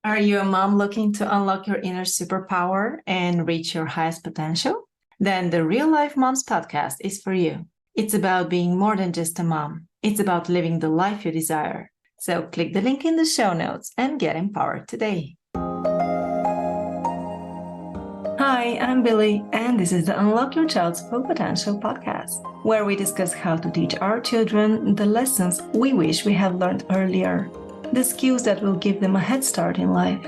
Are you a mom looking to unlock your inner superpower and reach your highest potential? Then the Real Life Moms podcast is for you. It's about being more than just a mom. It's about living the life you desire. So click the link in the show notes and get empowered today. Hi, I'm Billy, and this is the Unlock Your Child's Full Potential podcast, where we discuss how to teach our children the lessons we wish we had learned earlier, the skills that will give them a head start in life.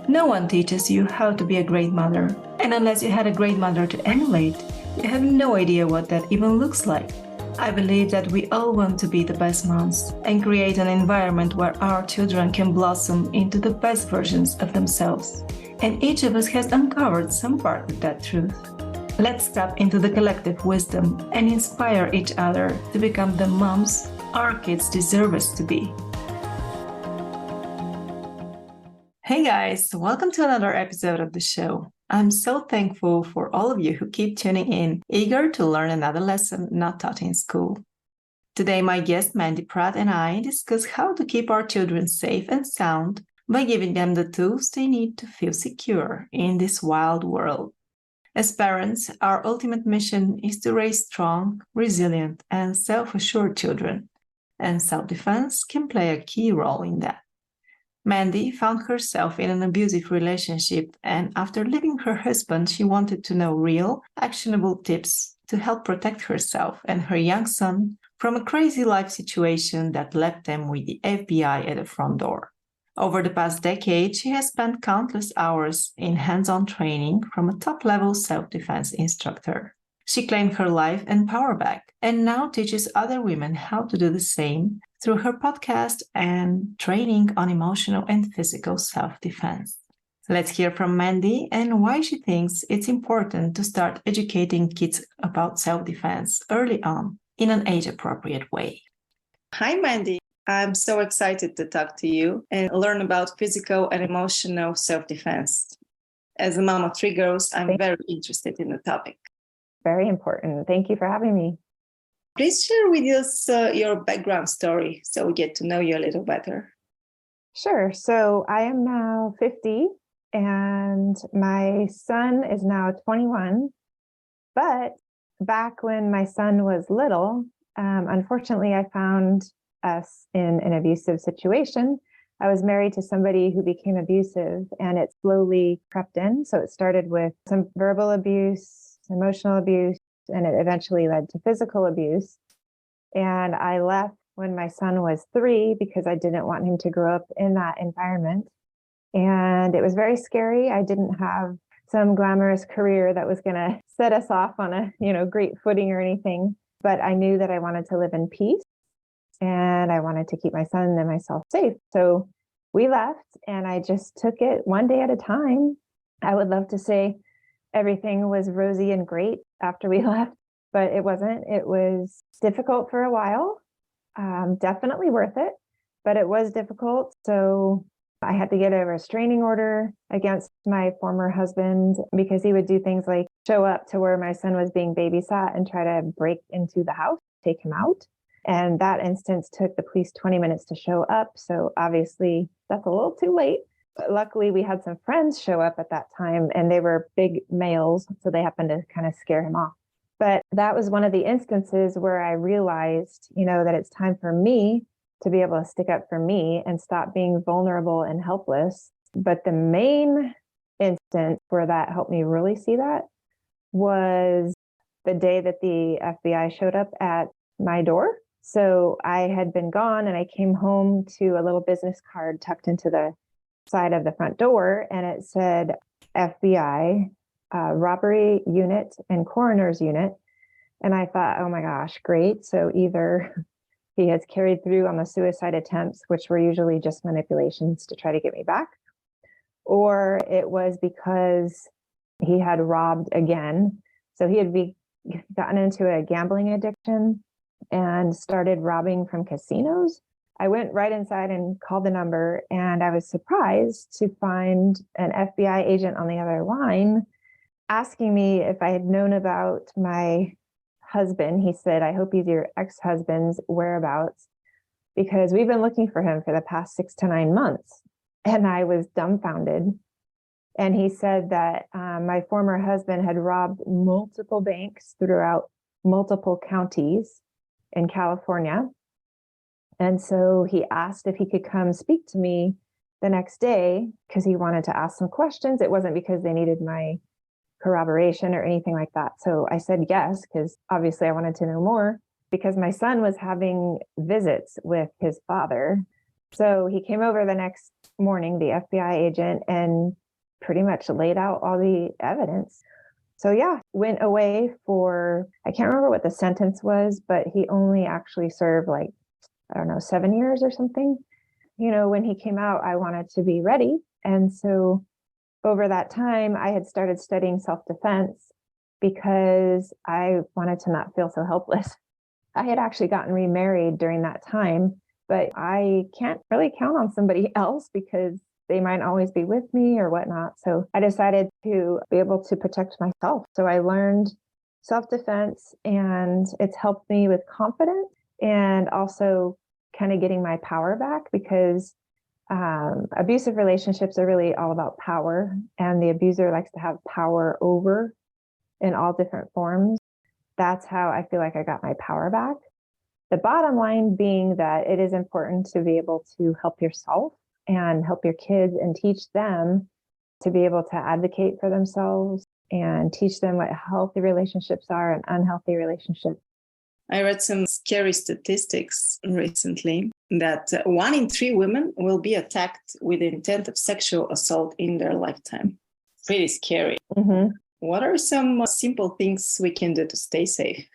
No one teaches you how to be a great mother, and unless you had a great mother to emulate, you have no idea what that even looks like. I believe that we all want to be the best moms and create an environment where our children can blossom into the best versions of themselves. And each of us has uncovered some part of that truth. Let's tap into the collective wisdom and inspire each other to become the moms our kids deserve us to be. Hey guys, welcome to another episode of the show. I'm so thankful for all of you who keep tuning in, eager to learn another lesson not taught in school. Today, my guest Mandi Pratt and I discuss how to keep our children safe and sound by giving them the tools they need to feel secure in this wild world. As parents, our ultimate mission is to raise strong, resilient, and self-assured children, and self-defense can play a key role in that. Mandi found herself in an abusive relationship, and after leaving her husband, she wanted to know real, actionable tips to help protect herself and her young son from a crazy life situation that left them with the FBI at the front door. Over the past decade, she has spent countless hours in hands-on training from a top-level self-defense instructor. She claimed her life and power back, and now teaches other women how to do the same through her podcast and training on emotional and physical self-defense. Let's hear from Mandi and why she thinks it's important to start educating kids about self-defense early on in an age-appropriate way. Hi, Mandi. I'm so excited to talk to you and learn about physical and emotional self-defense. As a mom of 3 girls, I'm very interested in the topic. Very important. Thank you for having me. Please share with us your background story so we get to know you a little better. Sure. So I am now 50 and my son is now 21. But back when my son was little, unfortunately, I found us in an abusive situation. I was married to somebody who became abusive and it slowly crept in. So it started with some verbal abuse, emotional abuse, and it eventually led to physical abuse. And I left when my son was 3 because I didn't want him to grow up in that environment. And it was very scary. I didn't have some glamorous career that was going to set us off on a, great footing or anything. But I knew that I wanted to live in peace. And I wanted to keep my son and myself safe. So we left and I just took it one day at a time. I would love to say everything was rosy and great after we left, but it wasn't. It was difficult for a while, definitely worth it, but it was difficult. So I had to get a restraining order against my former husband because he would do things like show up to where my son was being babysat and try to break into the house, take him out. And that instance took the police 20 minutes to show up. So obviously that's a little too late. But luckily we had some friends show up at that time and they were big males. So they happened to kind of scare him off. But that was one of the instances where I realized, that it's time for me to be able to stick up for me and stop being vulnerable and helpless. But the main instance where that helped me really see that was the day that the FBI showed up at my door. So I had been gone and I came home to a little business card tucked into the side of the front door and it said FBI, robbery unit and coroner's unit. And I thought, oh my gosh, great. So either he has carried through on the suicide attempts, which were usually just manipulations to try to get me back, or it was because he had robbed again. So he had gotten into a gambling addiction and started robbing from casinos. I went right inside and called the number, and I was surprised to find an FBI agent on the other line asking me if I had known about my husband. He said, I hope he's your ex-husband's whereabouts because we've been looking for him for the past 6 to 9 months. And I was dumbfounded. And he said that my former husband had robbed multiple banks throughout multiple counties in California. And so he asked if he could come speak to me the next day because he wanted to ask some questions. It wasn't because they needed my corroboration or anything like that. So I said yes, because obviously I wanted to know more because my son was having visits with his father. So he came over the next morning, the FBI agent, and pretty much laid out all the evidence. So yeah, went away for, I can't remember what the sentence was, but he only actually served like, I don't know, 7 years or something. You know, when he came out, I wanted to be ready. And so over that time, I had started studying self-defense because I wanted to not feel so helpless. I had actually gotten remarried during that time, but I can't really count on somebody else because they might always be with me or whatnot. So I decided to be able to protect myself. So I learned self-defense, and it's helped me with confidence and also kind of getting my power back because abusive relationships are really all about power, and the abuser likes to have power over in all different forms. That's how I feel like I got my power back. The bottom line being that it is important to be able to help yourself and help your kids and teach them to be able to advocate for themselves and teach them what healthy relationships are and unhealthy relationships. I read some scary statistics recently that 1 in 3 women will be attacked with the intent of sexual assault in their lifetime. Pretty scary. Mm-hmm. What are some simple things we can do to stay safe?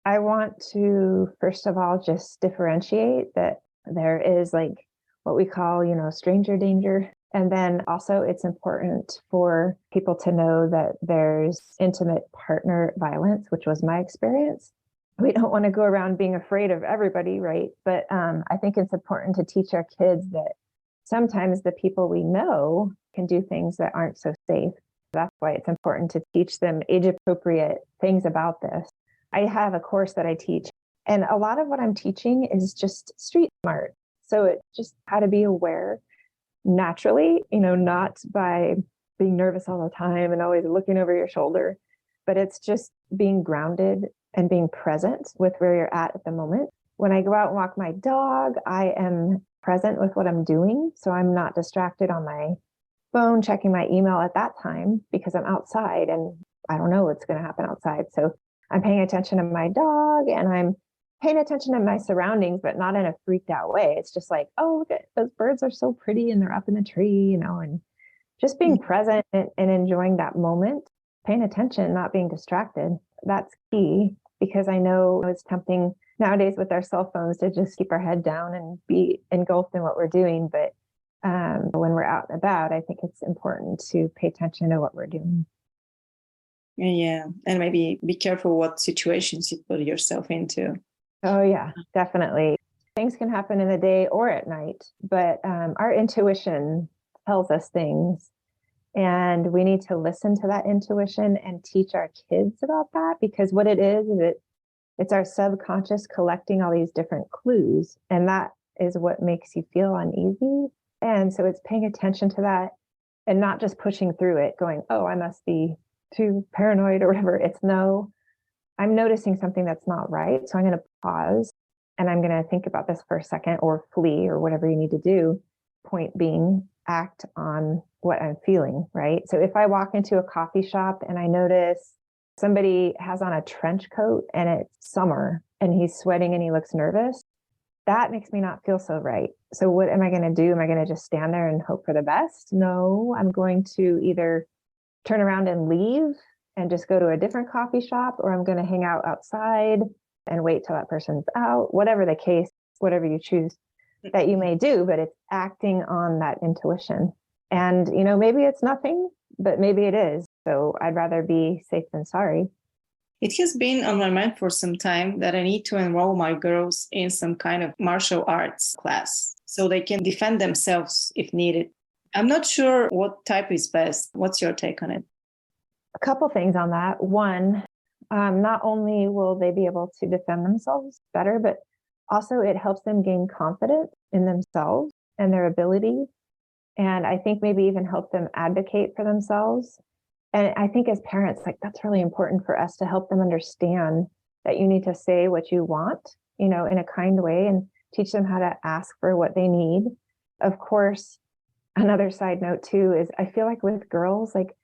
I want to, first of all, just differentiate that there is like what we call, stranger danger. And then also it's important for people to know that there's intimate partner violence, which was my experience. We don't want to go around being afraid of everybody, right? But I think it's important to teach our kids that sometimes the people we know can do things that aren't so safe. That's why it's important to teach them age-appropriate things about this. I have a course that I teach, and a lot of what I'm teaching is just street smart. So it's just how to be aware naturally, not by being nervous all the time and always looking over your shoulder, but it's just being grounded and being present with where you're at the moment. When I go out and walk my dog, I am present with what I'm doing. So I'm not distracted on my phone, checking my email at that time because I'm outside and I don't know what's going to happen outside. So I'm paying attention to my dog and I'm paying attention to my surroundings, but not in a freaked out way. It's just like, oh, look at those birds are so pretty and they're up in the tree, and just being present and enjoying that moment, paying attention, not being distracted. That's key because I know it's tempting nowadays with our cell phones to just keep our head down and be engulfed in what we're doing. But when we're out and about, I think it's important to pay attention to what we're doing. Yeah, and maybe be careful what situations you put yourself into. Oh, yeah, definitely. Things can happen in the day or at night, but our intuition tells us things. And we need to listen to that intuition and teach our kids about that, because what it is it's our subconscious collecting all these different clues. And that is what makes you feel uneasy. And so it's paying attention to that and not just pushing through it going, oh, I must be too paranoid or whatever. It's no, I'm noticing something that's not right. So I'm going to pause and I'm going to think about this for a second or flee or whatever you need to do. Point being, act on what I'm feeling, right? So if I walk into a coffee shop and I notice somebody has on a trench coat and it's summer and he's sweating and he looks nervous, that makes me not feel so right. So what am I going to do? Am I going to just stand there and hope for the best? No, I'm going to either turn around and leave and just go to a different coffee shop, or I'm going to hang out outside and wait till that person's out, whatever the case, whatever you choose that you may do, but it's acting on that intuition. And, maybe it's nothing, but maybe it is. So I'd rather be safe than sorry. It has been on my mind for some time that I need to enroll my girls in some kind of martial arts class so they can defend themselves if needed. I'm not sure what type is best. What's your take on it? A couple things on that. One, not only will they be able to defend themselves better, but also it helps them gain confidence in themselves and their ability. And I think maybe even help them advocate for themselves. And I think as parents, like that's really important for us to help them understand that you need to say what you want, in a kind way, and teach them how to ask for what they need. Of course, another side note too is I feel like with girls, like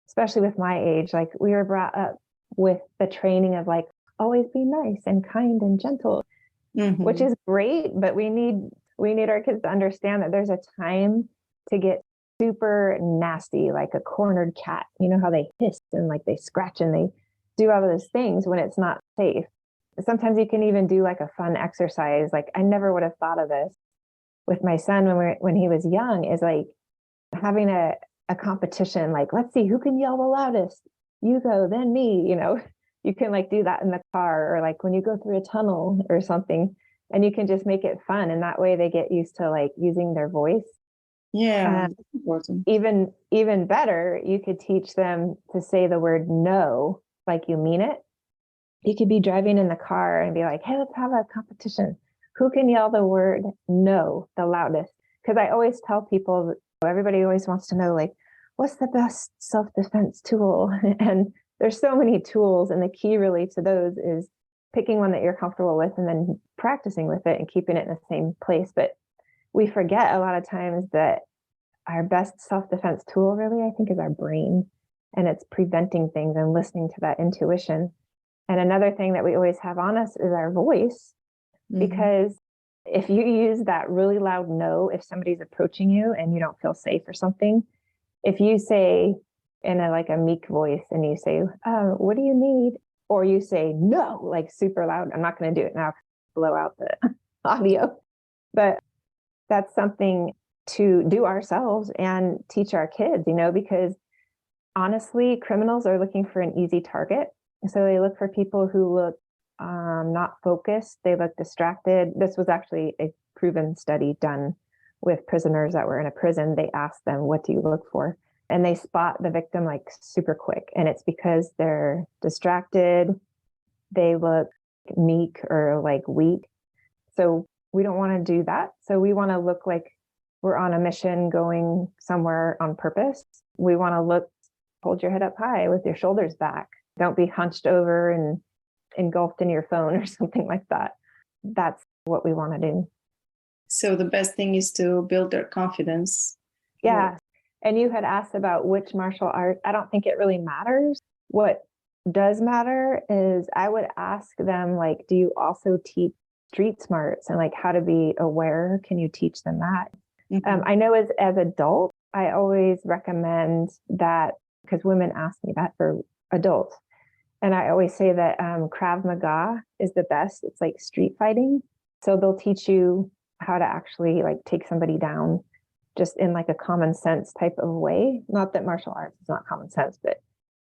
especially with my age, like we were brought up with the training of like always be nice and kind and gentle, which is great, but we need our kids to understand that there's a time to get super nasty, like a cornered cat. You know how they hiss and like they scratch and they do all of those things when it's not safe. Sometimes you can even do like a fun exercise. Like I never would have thought of this with my son when he was young, is like having a competition. Like, let's see who can yell the loudest. You go, then me. You can like do that in the car, or like when you go through a tunnel or something, and you can just make it fun. And that way they get used to like using their voice. Yeah, that's important. Even better, you could teach them to say the word no, like you mean it. You could be driving in the car and be like, hey, let's have a competition. Who can yell the word no the loudest? Because I always tell people, everybody always wants to know, like, what's the best self-defense tool? And there's so many tools. And the key really to those is picking one that you're comfortable with and then practicing with it and keeping it in the same place. But we forget a lot of times that our best self-defense tool really, I think, is our brain. And it's preventing things and listening to that intuition. And another thing that we always have on us is our voice, because if you use that really loud no, if somebody's approaching you and you don't feel safe or something, if you say in a meek voice and you say, what do you need? Or you say no, like super loud. I'm not going to do it now, blow out the audio. But that's something to do ourselves and teach our kids, because honestly, criminals are looking for an easy target. So they look for people who look not focused. They look distracted. This was actually a proven study done with prisoners that were in a prison. They asked them, what do you look for? And they spot the victim like super quick. And it's because they're distracted. They look meek or like weak. So we don't want to do that. So we want to look like we're on a mission going somewhere on purpose. We want to hold your head up high with your shoulders back. Don't be hunched over and engulfed in your phone or something like that. That's what we want to do. So the best thing is to build their confidence. Yeah. And you had asked about which martial art. I don't think it really matters. What does matter is I would ask them, like, do you also teach street smarts and like how to be aware? Can you teach them that? I know as adults, I always recommend that, because women ask me that for adults. And I always say that Krav Maga is the best. It's like street fighting. So they'll teach you how to actually like take somebody down just in like a common sense type of way. Not that martial arts is not common sense, but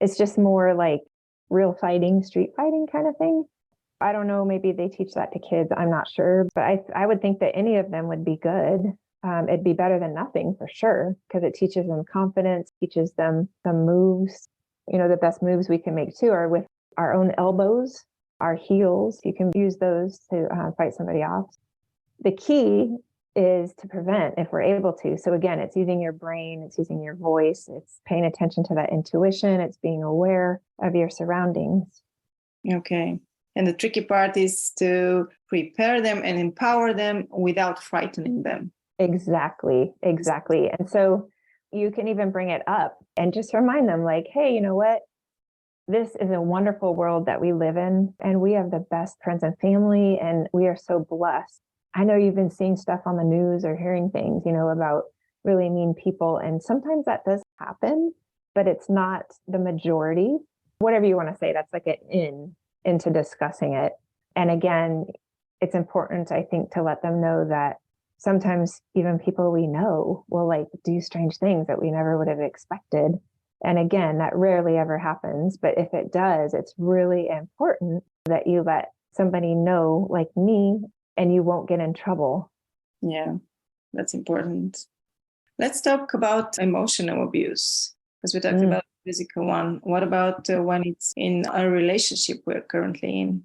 it's just more like real fighting, street fighting kind of thing. I don't know, maybe they teach that to kids. I'm not sure, but I would think that any of them would be good. It'd be better than nothing for sure, because it teaches them confidence, teaches them some moves. The best moves we can make too are with our own elbows, our heels. You can use those to fight somebody off. The key is to prevent if we're able to. So again, it's using your brain, it's using your voice, it's paying attention to that intuition, it's being aware of your surroundings. Okay. And the tricky part is to prepare them and empower them without frightening them. Exactly. And so you can even bring it up and just remind them like, hey, you know what? This is a wonderful world that we live in, and we have the best friends and family, and we are so blessed. I know you've been seeing stuff on the news or hearing things, about really mean people. And sometimes that does happen, but it's not the majority. Whatever you want to say, that's like an into discussing it. And again, it's important, I think, to let them know that sometimes even people we know will like do strange things that we never would have expected. And again, that rarely ever happens. But if it does, it's really important that you let somebody know, like me, and you won't get in trouble. Yeah, that's important. Let's talk about emotional abuse, because we talked about the physical one. What about when it's in a relationship we're currently in?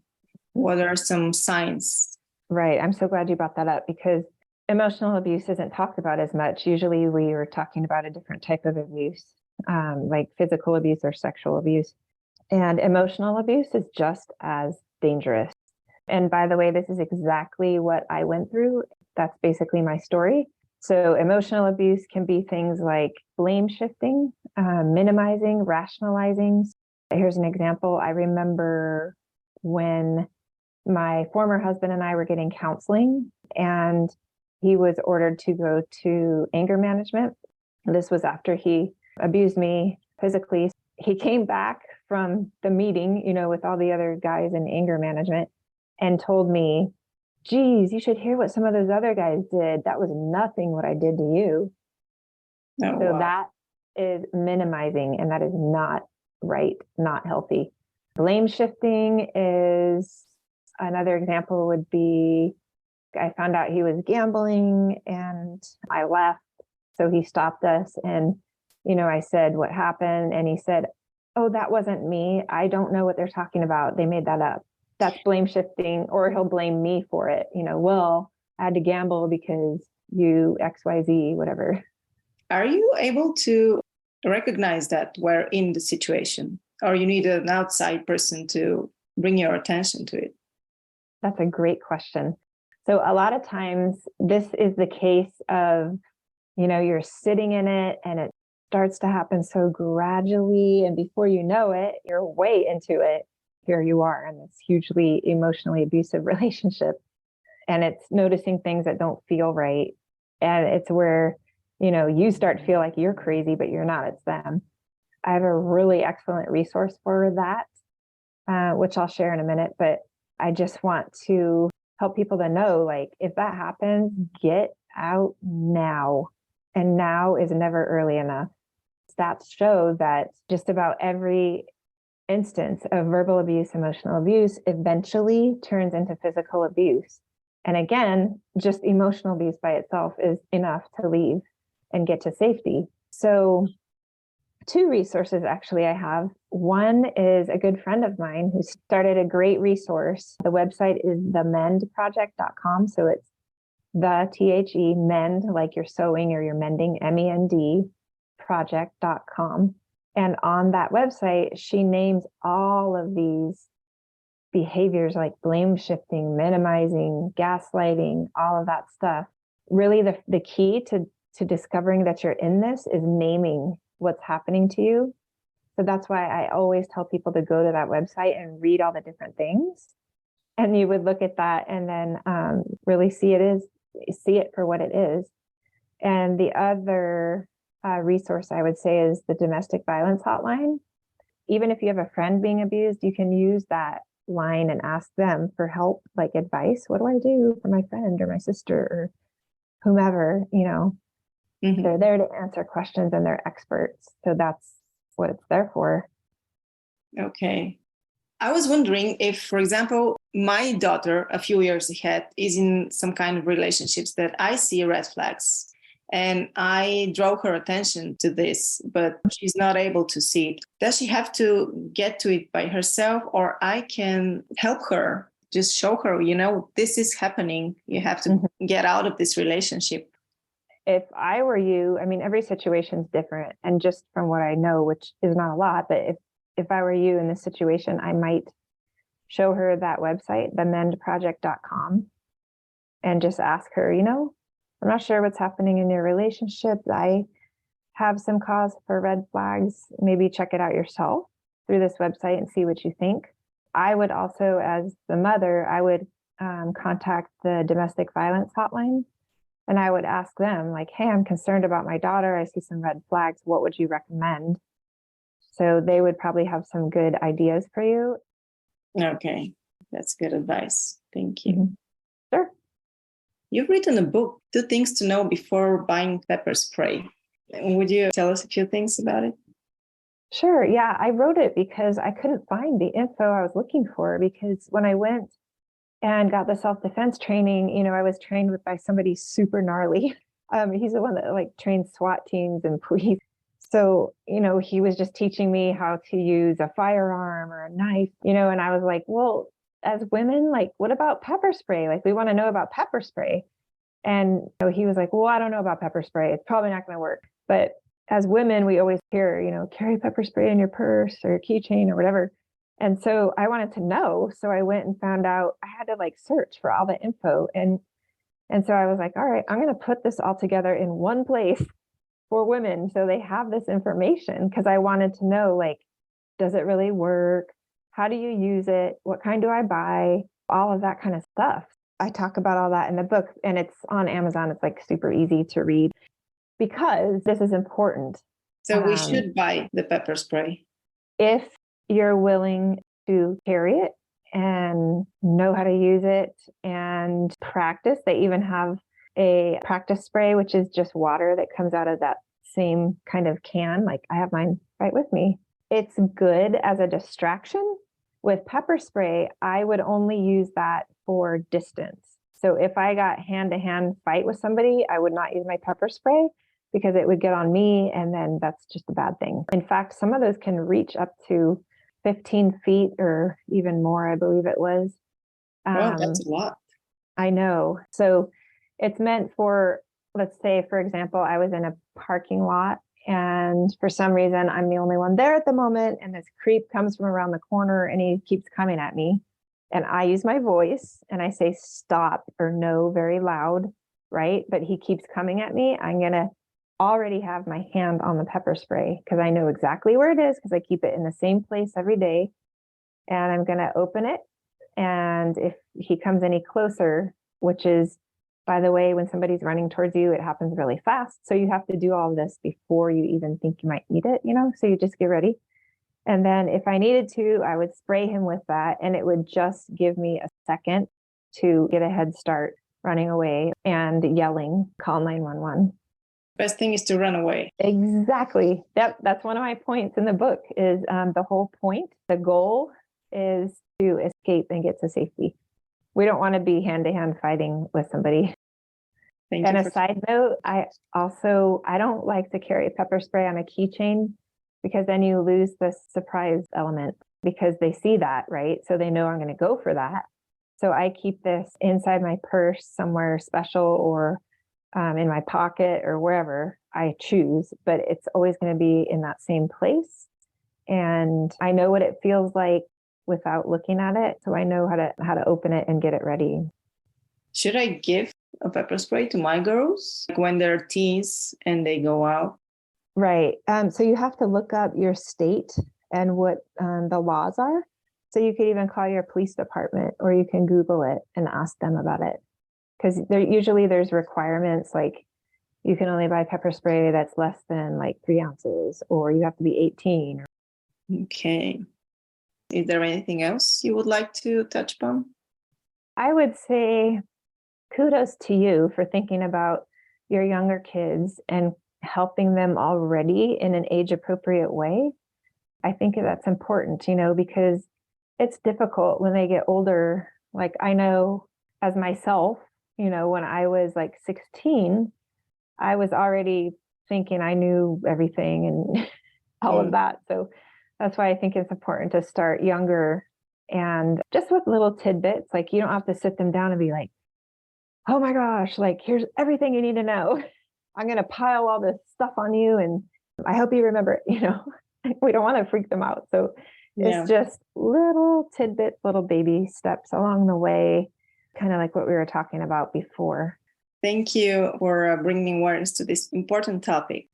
What are some signs? Right. I'm so glad you brought that up, because emotional abuse isn't talked about as much. Usually we are talking about a different type of abuse, like physical abuse or sexual abuse. And emotional abuse is just as dangerous. And by the way, this is exactly what I went through. That's basically my story. So emotional abuse can be things like blame shifting, minimizing, rationalizing. Here's an example. I remember when my former husband and I were getting counseling, and he was ordered to go to anger management. This was after he abused me physically. He came back from the meeting, with all the other guys in anger management and told me, geez, you should hear what some of those other guys did. That was nothing what I did to you. Oh, So wow. that is minimizing, and that is not right, not healthy. Blame shifting is another example would be, I found out he was gambling and I left. So he stopped us and, I said, what happened? And he said, oh, that wasn't me. I don't know what they're talking about. They made that up. That's blame shifting, or he'll blame me for it. Well, I had to gamble because you XYZ, whatever. Are you able to recognize that we're in the situation, or you need an outside person to bring your attention to it? That's a great question. So a lot of times this is the case of, you're sitting in it and it starts to happen so gradually. And before you know it, you're way into it. Here you are in this hugely emotionally abusive relationship. And it's noticing things that don't feel right. And it's where, you start to feel like you're crazy, but you're not, it's them. I have a really excellent resource for that, which I'll share in a minute. But I just want to help people to know, like, if that happens, get out now. And now is never early enough. Stats show that just about every instance of verbal abuse, emotional abuse eventually turns into physical abuse. And again, just emotional abuse by itself is enough to leave and get to safety. So 2 resources actually I have. One is a good friend of mine who started a great resource. The website is themendproject.com. So it's the mend, like you're sewing or you're mending, MEND project.com. And on that website, she names all of these behaviors like blame shifting, minimizing, gaslighting, all of that stuff. Really, the key to discovering that you're in this is naming what's happening to you. So that's why I always tell people to go to that website and read all the different things. And you would look at that and then really see it for what it is. And the other resource I would say is the domestic violence hotline. Even if you have a friend being abused, you can use that line and ask them for help, like advice. What do I do for my friend or my sister or whomever? They're there to answer questions and they're experts. So that's what it's there for. Okay. I was wondering if, for example, my daughter a few years ahead is in some kind of relationships that I see red flags, and I draw her attention to this, but she's not able to see it. Does she have to get to it by herself, or I can help her, just show her, this is happening. You have to get out of this relationship. If I were you, I mean, every situation is different. And just from what I know, which is not a lot, but if I were you in this situation, I might show her that website, themendproject.com, and just ask her, I'm not sure what's happening in your relationship. I have some cause for red flags. Maybe check it out yourself through this website and see what you think. I would also, as the mother, I would contact the domestic violence hotline. And I would ask them, like, hey, I'm concerned about my daughter. I see some red flags. What would you recommend? So they would probably have some good ideas for you. Okay, that's good advice. Thank you. Sure. You've written a book, 2 Things to Know Before Buying Pepper Spray. Would you tell us a few things about it? Sure. Yeah, I wrote it because I couldn't find the info I was looking for, because when I went and got the self-defense training, I was trained by somebody super gnarly. He's the one that trains SWAT teams and police. So, he was just teaching me how to use a firearm or a knife, and I was like, well, as women, what about pepper spray? We want to know about pepper spray. And he was like, well, I don't know about pepper spray. It's probably not going to work. But as women, we always hear, carry pepper spray in your purse or your keychain or whatever. And so I wanted to know. So I went and found out. I had to search for all the info. And so I was like, all right, I'm going to put this all together in one place for women so they have this information, because I wanted to know, does it really work? How do you use it? What kind do I buy? All of that kind of stuff. I talk about all that in the book, and it's on Amazon. It's super easy to read because this is important. So we should buy the pepper spray if you're willing to carry it and know how to use it and practice. They even have a practice spray, which is just water that comes out of that same kind of can. I have mine right with me. It's good as a distraction. With pepper spray, I would only use that for distance. So if I got hand-to-hand fight with somebody, I would not use my pepper spray because it would get on me, and then that's just a bad thing. In fact, some of those can reach up to 15 feet or even more, I believe it was. Wow, that's a lot. I know. So it's meant for, let's say, for example, I was in a parking lot, and for some reason, I'm the only one there at the moment. And this creep comes from around the corner and he keeps coming at me. And I use my voice and I say stop or no very loud, right? But he keeps coming at me. I'm going to already have my hand on the pepper spray because I know exactly where it is because I keep it in the same place every day. And I'm going to open it. And if he comes any closer, which is, by the way, when somebody's running towards you, it happens really fast. So you have to do all of this before you even think you might eat it, so you just get ready. And then if I needed to, I would spray him with that, and it would just give me a second to get a head start running away and yelling, call 911. Best thing is to run away. Exactly. That's one of my points in the book is the whole point. The goal is to escape and get to safety. We don't want to be hand-to-hand fighting with somebody. And a side note, I don't like to carry pepper spray on a keychain because then you lose the surprise element because they see that, right? So they know I'm going to go for that. So I keep this inside my purse somewhere special or in my pocket or wherever I choose, but it's always going to be in that same place. And I know what it feels like without looking at it. So I know how to open it and get it ready. Should I give a pepper spray to my girls when they're teens and they go out? Right. So you have to look up your state and what the laws are. So you could even call your police department or you can Google it and ask them about it. Because there's requirements like you can only buy pepper spray that's less than 3 ounces, or you have to be 18. Okay. Is there anything else you would like to touch upon? I would say kudos to you for thinking about your younger kids and helping them already in an age-appropriate way. I think that's important, because it's difficult when they get older. I know as myself, when I was 16, I was already thinking I knew everything and all of that. So that's why I think it's important to start younger and just with little tidbits. You don't have to sit them down and be like, oh my gosh, here's everything you need to know. I'm going to pile all this stuff on you and I hope you remember it. We don't want to freak them out. So it's just little tidbits, little baby steps along the way, kind of like what we were talking about before. Thank you for bringing awareness to this important topic.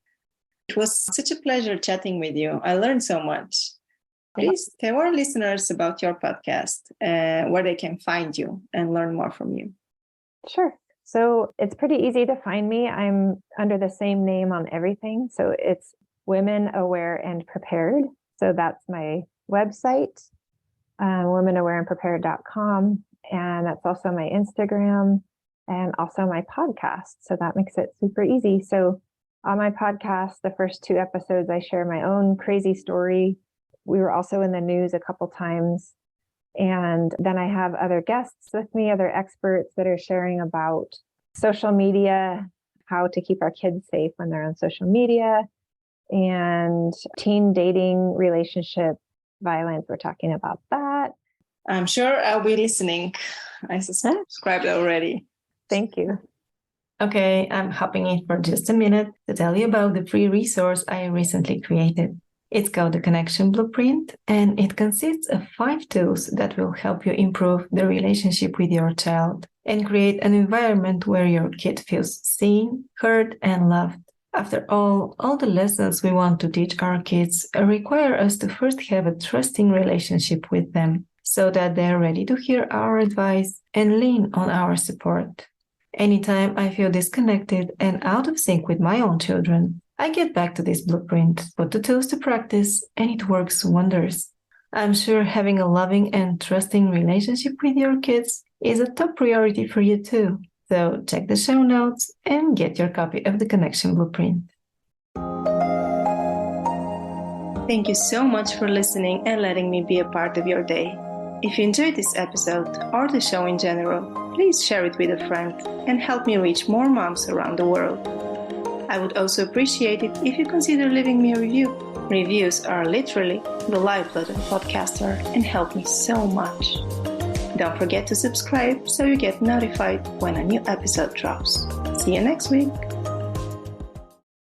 It was such a pleasure chatting with you. I learned so much. Please tell our listeners about your podcast, where they can find you and learn more from you. Sure. So it's pretty easy to find me. I'm under the same name on everything. So it's Women Aware and Prepared. So that's my website, womenawareandprepared.com. And that's also my Instagram and also my podcast. So that makes it super easy. So on my podcast, the first 2 episodes, I share my own crazy story. We were also in the news a couple times. And then I have other guests with me, other experts that are sharing about social media, how to keep our kids safe when they're on social media, and teen dating, relationship violence. We're talking about that. I'm sure I'll be listening. I subscribed already. Thank you. Okay, I'm hopping in for just a minute to tell you about the free resource I recently created. It's called the Connection Blueprint, and it consists of 5 tools that will help you improve the relationship with your child and create an environment where your kid feels seen, heard, and loved. After all the lessons we want to teach our kids require us to first have a trusting relationship with them so that they're ready to hear our advice and lean on our support. Anytime I feel disconnected and out of sync with my own children, I get back to this blueprint, put the tools to practice, and it works wonders. I'm sure having a loving and trusting relationship with your kids is a top priority for you too. So check the show notes and get your copy of the Connection Blueprint. Thank you so much for listening and letting me be a part of your day. If you enjoyed this episode or the show in general, please share it with a friend and help me reach more moms around the world. I would also appreciate it if you consider leaving me a review. Reviews are literally the lifeblood of a podcaster and help me so much. Don't forget to subscribe so you get notified when a new episode drops. See you next week.